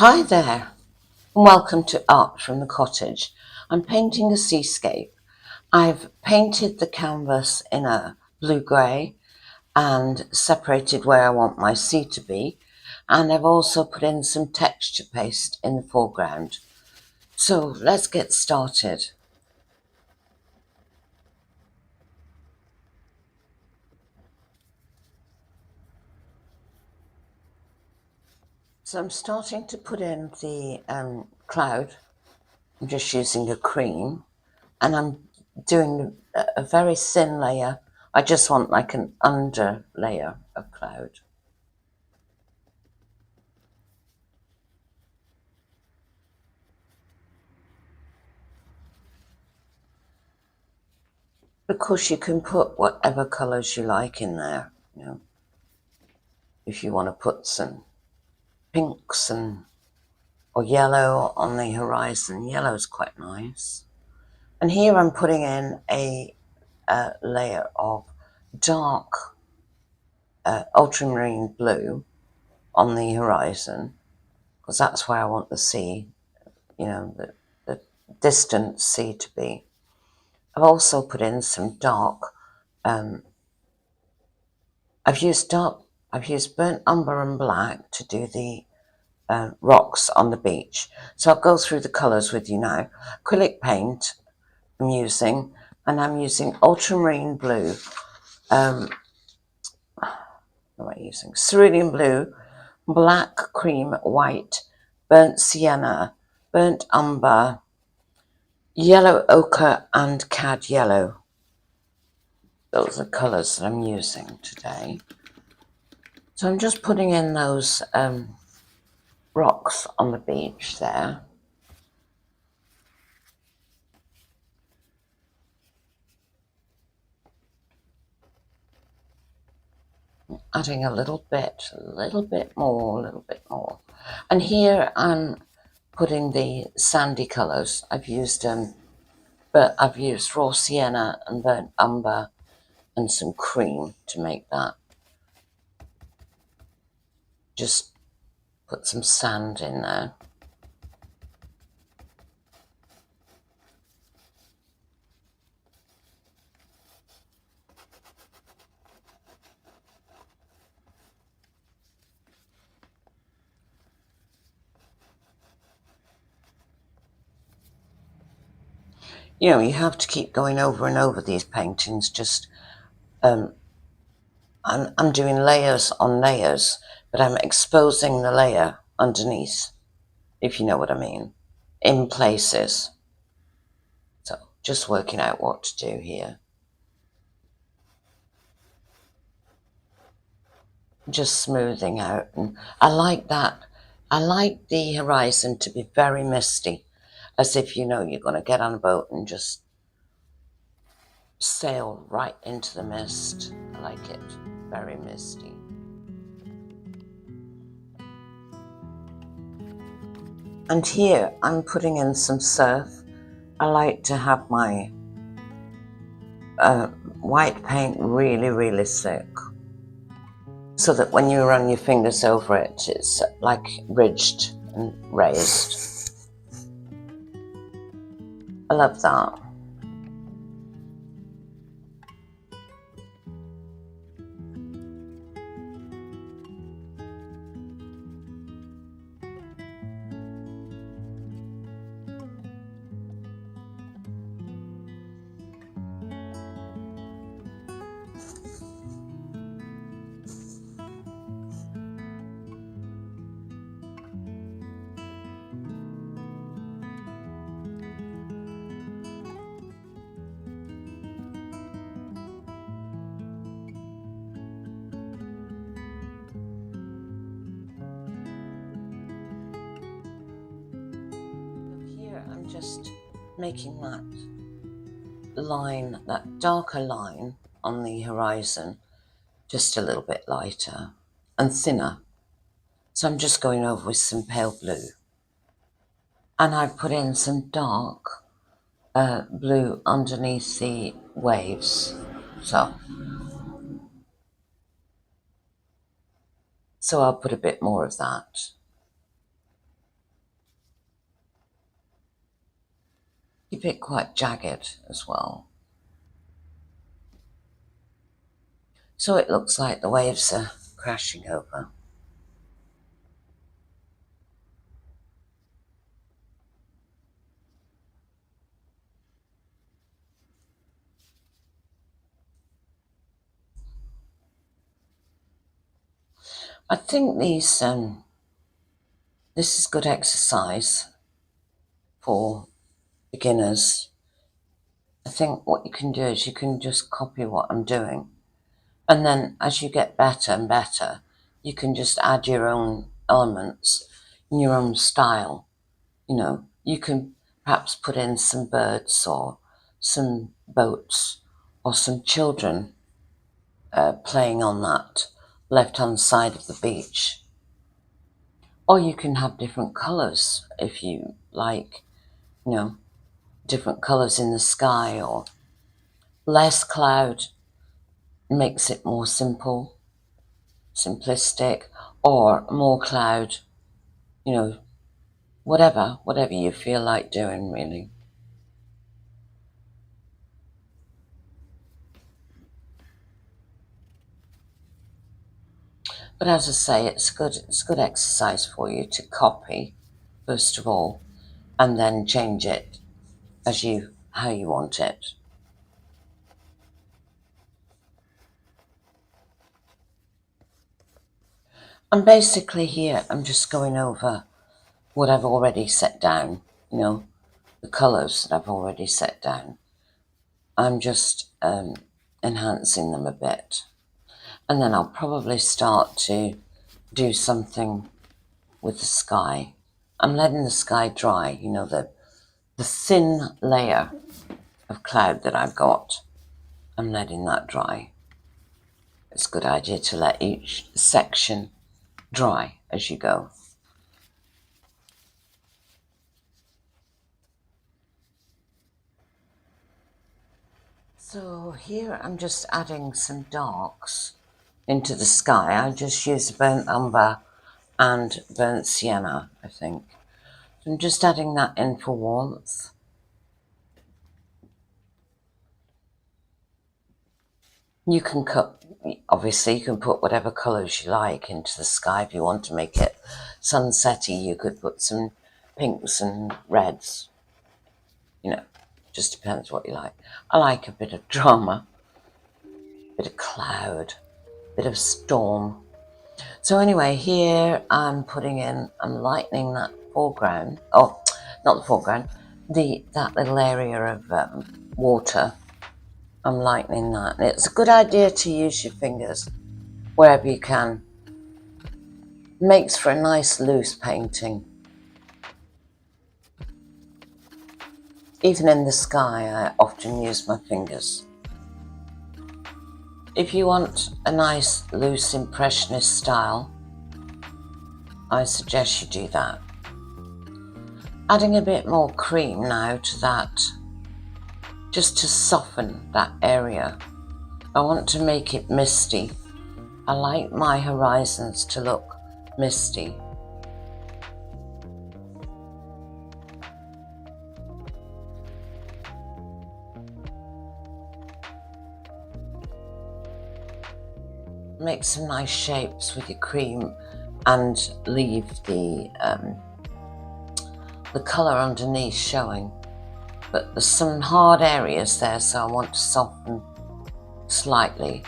Hi there, and welcome to Art from the Cottage. I'm painting a seascape. I've painted the canvas in a blue-grey and separated where I want my sea to be, and I've also put in some texture paste in the foreground. So let's get started. So I'm starting to put in the cloud. I'm just using a cream, and I'm doing a very thin layer. I just want like an under layer of cloud. Of course, you can put whatever colours you like in there, you know. If you want to put some pinks or yellow on the horizon, yellow's quite nice. And here I'm putting in a layer of dark ultramarine blue on the horizon, because that's where I want the sea, you know, the distant sea to be. I've also put in some dark, I've used burnt umber and black to do the rocks on the beach. So I'll go through the colours with you now. Acrylic paint I'm using, and I'm using ultramarine blue. What am I using? Cerulean blue, black, cream, white, burnt sienna, burnt umber, yellow ochre, and cad yellow. Those are colours that I'm using today. So I'm just putting in those rocks on the beach there. Adding a little bit more. And here I'm putting the sandy colours. I've used raw sienna and burnt umber and some cream to make that. Just put some sand in there. You know, you have to keep going over and over these paintings. Just I'm doing layers on layers, but I'm exposing the layer underneath, if you know what I mean, in places. So just working out what to do here. Just smoothing out, and I like that. I like the horizon to be very misty, as if you know you're going to get on a boat and just sail right into the mist. I like it very misty. And here I'm putting in some surf. I like to have my white paint really thick, so that when you run your fingers over it, it's like ridged and raised. I love that. I'm just making that line, that darker line on the horizon, just a little bit lighter and thinner. So I'm just going over with some pale blue. And I've put in some dark blue underneath the waves. So I'll put a bit more of that. Keep it quite jagged as well. So it looks like the waves are crashing over. I think this is good exercise for beginners. I think what you can do is you can just copy what I'm doing. And then as you get better and better, you can just add your own elements in your own style. You know, you can perhaps put in some birds or some boats or some children playing on that left-hand side of the beach. Or you can have different colours if you like, you know, different colours in the sky, or less cloud makes it more simple, simplistic, or more cloud, you know, whatever you feel like doing, really. But as I say, it's good exercise for you to copy, first of all, and then change it how you want it. And basically here, I'm just going over what I've already set down, you know, the colours that I've already set down. I'm just enhancing them a bit. And then I'll probably start to do something with the sky. I'm letting the sky dry, you know, the thin layer of cloud that I've got. I'm letting that dry. It's a good idea to let each section dry as you go. So here I'm just adding some darks into the sky. I just used burnt umber and burnt sienna, I think. So I'm just adding that in for warmth. You can obviously you can put whatever colours you like into the sky. If you want to make it sunsetty, you could put some pinks and reds. You know, just depends what you like. I like a bit of drama, a bit of cloud, a bit of storm. So anyway, here I'm lightening that foreground. Oh, not the foreground, that little area of water. I'm lightening that. And it's a good idea to use your fingers wherever you can. It makes for a nice loose painting. Even in the sky, I often use my fingers. If you want a nice loose impressionist style, I suggest you do that. Adding a bit more cream now to that, just to soften that area. I want to make it misty. I like my horizons to look misty. Make some nice shapes with your cream and leave the colour underneath showing. But there's some hard areas there, so I want to soften slightly,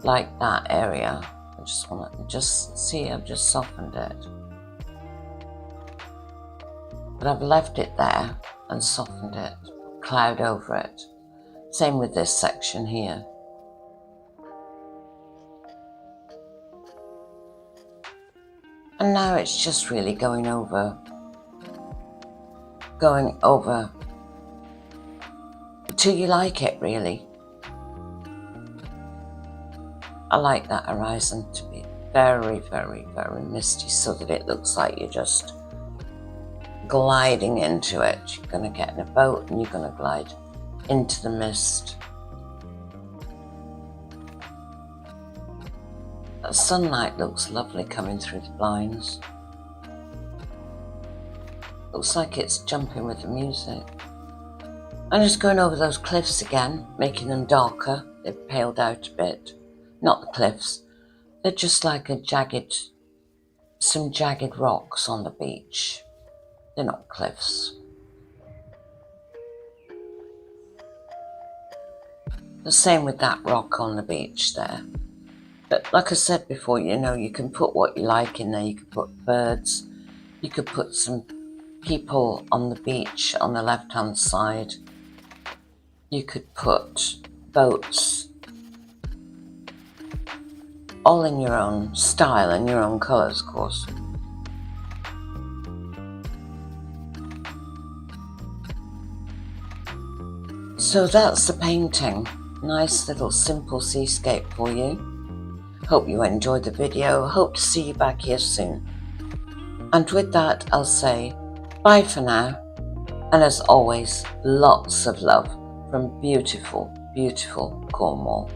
like that area. I just want to see I've just softened it. But I've left it there and softened it, cloud over it. Same with this section here. And now it's just really going over till you like it, really. I like that horizon to be very, very, very misty, so that it looks like you're just gliding into it. You're going to get in a boat and you're going to glide into the mist. That sunlight looks lovely coming through the blinds. Looks like it's jumping with the music. I'm just going over those cliffs again, making them darker. They've paled out a bit. Not the cliffs. They're just like some jagged rocks on the beach. They're not cliffs. The same with that rock on the beach there. But like I said before, you can put what you like in there. You could put birds. You could put some people on the beach on the left-hand side. You could put boats. All in your own style and your own colours, of course. So that's the painting. Nice little simple seascape for you. Hope you enjoyed the video. Hope to see you back here soon. And with that, I'll say bye for now. And as always, lots of love from beautiful, beautiful Cornwall.